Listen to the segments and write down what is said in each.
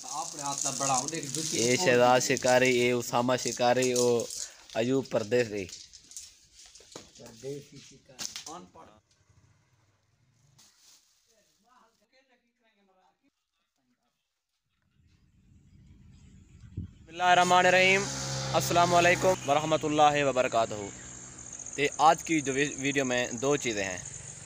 ये शहजाद शिकारी, ये उसामा शिकारी, वो अयूब परदेसी। बिस्मिल्लाहिर्रहमानिर्रहीम, अस्सलाम वालेकुम वरहमतुल्लाहि वबरकातुहू। तो आज की जो वीडियो में दो चीज़ें हैं।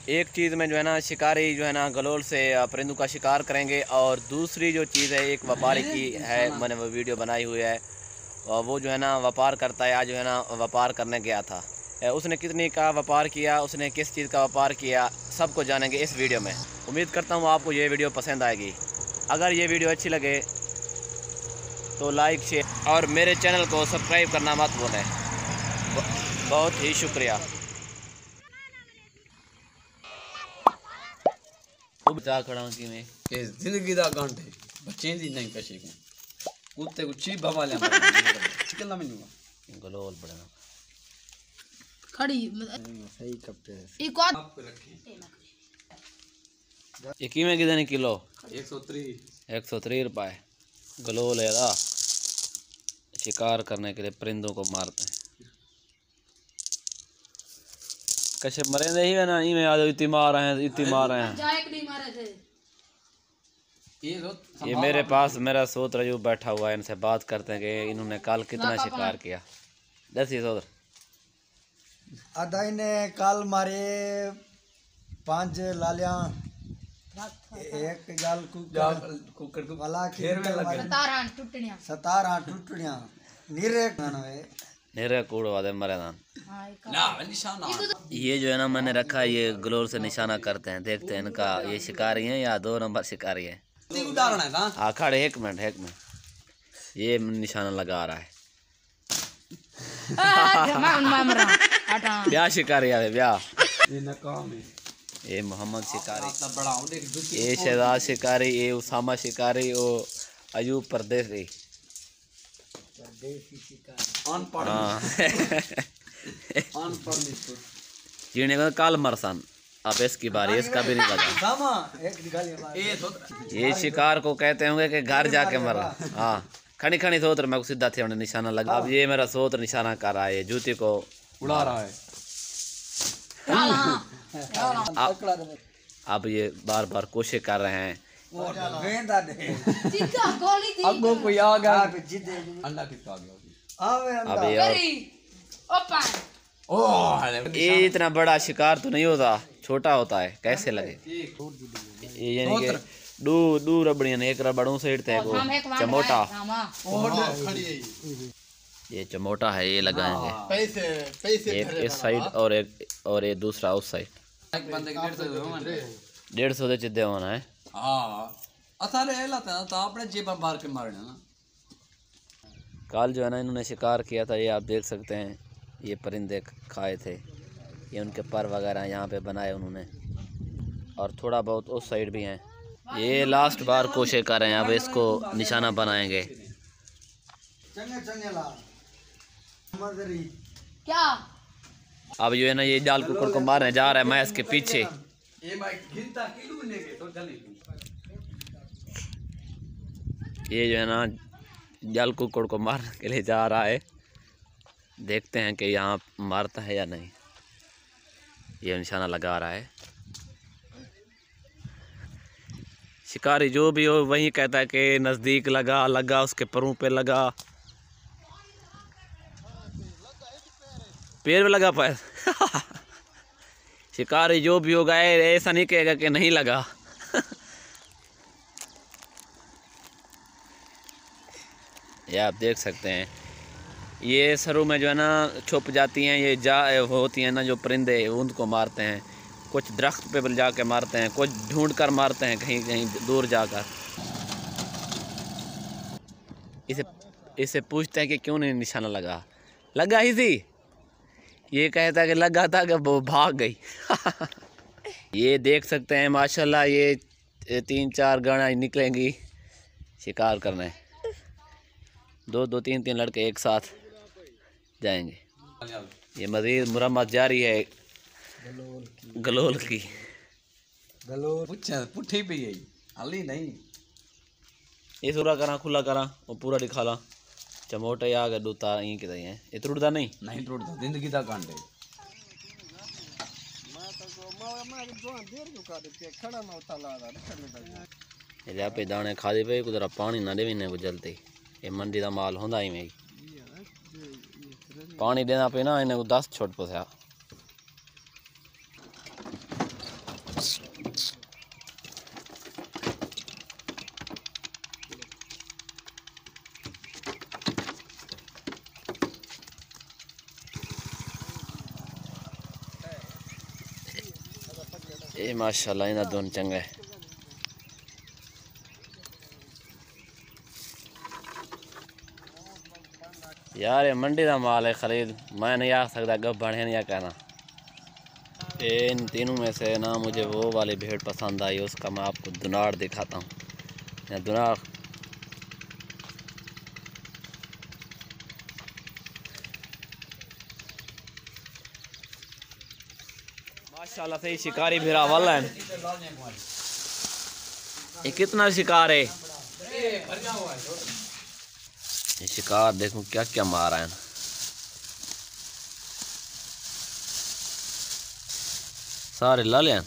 एक चीज़ में जो है ना शिकारी जो है ना गलोल से परिंदों का शिकार करेंगे, और दूसरी जो चीज़ है एक व्यापारी की है, मैंने वो वीडियो बनाई हुई है। और वो जो है ना व्यापार करता है, आज जो है ना व्यापार करने गया था। उसने कितनी का व्यापार किया, उसने किस चीज़ का व्यापार किया, सबको जानेंगे इस वीडियो में। उम्मीद करता हूँ आपको ये वीडियो पसंद आएगी। अगर ये वीडियो अच्छी लगे तो लाइक, शेयर और मेरे चैनल को सब्सक्राइब करना मत भूलें। बहुत ही शुक्रिया। बचा खड़ा कि मैं के जिंदगी दा गंढ है बच्चे दी नहीं कशे को कुत्ते को ची भवा ले कितना मिलूंगा गलोल पड़ना खड़ी सही कपड़े एक और आपको रखे ये किमें कितने किलो? 130 रुपए गलोल है दा। शिकार करने के लिए परिंदों को मारते हैं। कैसे मरे नहीं है ना, इमें आज इतनी मार रहे हैं, इतनी मार रहे हैं। जाए नहीं मारे थे ये मेरे पास मेरा सोत रजू बैठा हुआ है, इनसे बात करते हैं कि इन्होंने कल कितना शिकार किया। दस ही सोत अदाई ने कल मारे 5 लालियां, एक जाल कुकर को वाला घेर में लगे 17 टुटड़ियां निरे कूड़ वादे मरे दान। ना निशाना ये जो है ना मैंने रखा है, ये ग्लोर से निशाना करते हैं। देखते हैं इनका ये शिकारी है या 2 नंबर शिकारी है। उदाहरण है ना। हाँ खड़े, एक मिनट। ये निशाना लगा रहा है। ब्याह शिकारी है, ब्याह। ये नाकाम है। ये मोहम्मद शिकारी, ये शहजाद शिकारी, ये उसामा शिकारी, वो अयूब परदेसी। अनपढ़ जीने का काल मरसान। अब इसकी बारी, इसका भी नहीं पता। ये शिकार को कहते होंगे कि घर जाके मरा। हाँ खड़ी खड़ी सोत्र मैं सीधा थे उन्हें निशाना लगा। अब ये मेरा सोत्र निशाना कर रहा है, जूती को उड़ा रहा है। अब ये बार बार कोशिश कर रहे हैं। अगो कोई आ गया अंडा कितना आ गया अब ये इतना बड़ा शिकार तो नहीं होता, छोटा होता है। कैसे लगे ये, यानी कि दो रबड़ियां ने, एक रबड़ों से इड़ते हैं चमोटा। ये चमोटा है, ये लगाएंगे एक इस साइड और एक दूसरा उस साइड। 150 ਦੇ चिद्दे होना है। हाँ असारे लाता ना तो आपने जेबा मार के मारना ना। कल जो है ना इन्होंने शिकार किया था, ये आप देख सकते हैं। ये परिंदे खाए थे, ये उनके पर वगैरह यहाँ पे बनाए उन्होंने, और थोड़ा बहुत उस साइड भी हैं। ये लास्ट बार कोशिश कर रहे हैं, अब इसको निशाना बनाएंगे। क्या अब जो है ना ये जाल कुकुर को मारने जा रहा है, मैं इसके पीछे। ये जो है ना जाल कुकुर को मारने के लिए जा रहा है। देखते हैं कि यहाँ मारता है या नहीं। ये निशाना लगा रहा है। शिकारी जो भी हो वही कहता है कि नज़दीक लगा उसके परों पे लगा, पैर में लगा पैर। शिकारी जो भी होगा ऐसा नहीं कहेगा कि नहीं लगा। ये आप देख सकते हैं, ये सरों में जो है ना छुप जाती हैं। ये होती हैं ना जो परिंदे, उनको मारते हैं। कुछ दरख्त पे जाके मारते हैं, कुछ ढूंढ कर मारते हैं कहीं कहीं दूर जाकर। इसे पूछते हैं कि क्यों नहीं निशाना लगा ही थी। ये कहता कि लगा था कि वो भाग गई। ये देख सकते हैं माशाल्लाह, ये 3-4 गणा निकलेंगी शिकार करने। 2-2, 3-3 लड़के एक साथ जाएंगे। ये मज़ीद मुरम्मत जारी है गलोल की। पुट्ठी भी है, हली नहीं। ये पूरा करा खुला करा वो पूरा दिखा ला चमोटे आ गए दूता यहीं के हैं ये टूटता नहीं नहीं टूटता जिंदगी का कांटे ये पे दाने खा दे पे कुदरा पानी ना दे को जलते ये मंडी का माल होंदा ही में पानी देना पे ना इन्हें को 10 छोट पसया ये माशाल्लाह इन्हें दोनों चंगे यार ये मंडी का माल है खरीद मैं नहीं आ सकता गप बढ़े नहीं कहना इन तीनों में से ना मुझे वो वाली भेड़ पसंद आई उसका मैं आपको दुनार दिखाता हूँ दुनार माशाल्लाह से शिकारी भेड़ा वाला है ये कितना शिकार है ये शिकार देखो क्या क्या मारा है सारे ला लिया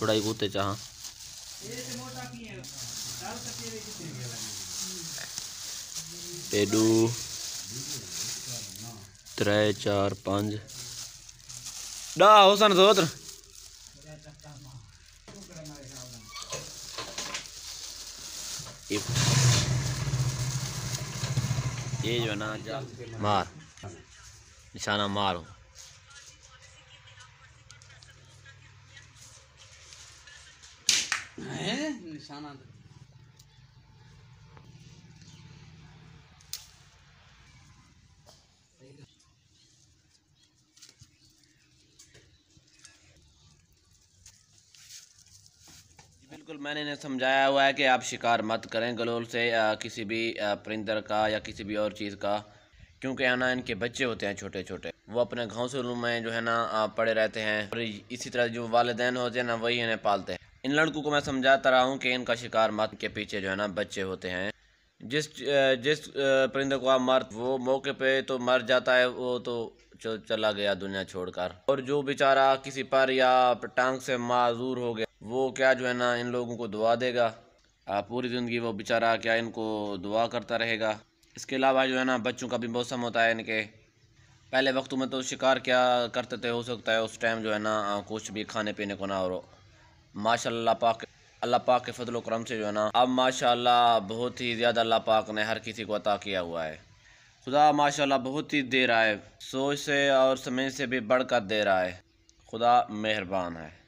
थोड़ा ही कूदते चाह पेडू 3 4 5 डा होसन सोत्र ये जो ना मार निशाना मारो निशाना बिल्कुल मैंने इन्हें समझाया हुआ है कि आप शिकार मत करें गलोल से किसी भी परिंदर का या किसी भी और चीज़ का क्योंकि है ना इनके बच्चे होते हैं छोटे छोटे वो अपने घोंसलों में जो है ना पड़े रहते हैं और इसी तरह जो वालिदैन होते हैं ना वही इन्हें पालते हैं। इन लड़कों को मैं समझाता रहा हूँ कि इनका शिकार मत के पीछे जो है ना बच्चे होते हैं जिस परिंदे को आप मार वो मौके पे तो मर जाता है वो तो चला गया दुनिया छोड़कर और जो बेचारा किसी पर या टांग से माजूर हो गया वो क्या जो है ना इन लोगों को दुआ देगा पूरी ज़िंदगी वो बेचारा क्या इनको दुआ करता रहेगा। इसके अलावा जो है ना बच्चों का भी मौसम होता है इनके पहले वक्तों में तो शिकार क्या करते थे हो सकता है उस टाइम जो है ना कुछ भी खाने पीने को ना हो माशाल्लाह अल्लाह पाक के फजल करम से जो है ना अब माशाल्लाह बहुत ही ज़्यादा अल्लाह पाक ने हर किसी को अता किया हुआ है। खुदा माशाल्लाह बहुत ही दे रहा है सोच से और समझ से भी बढ़कर दे रहा है। खुदा मेहरबान है।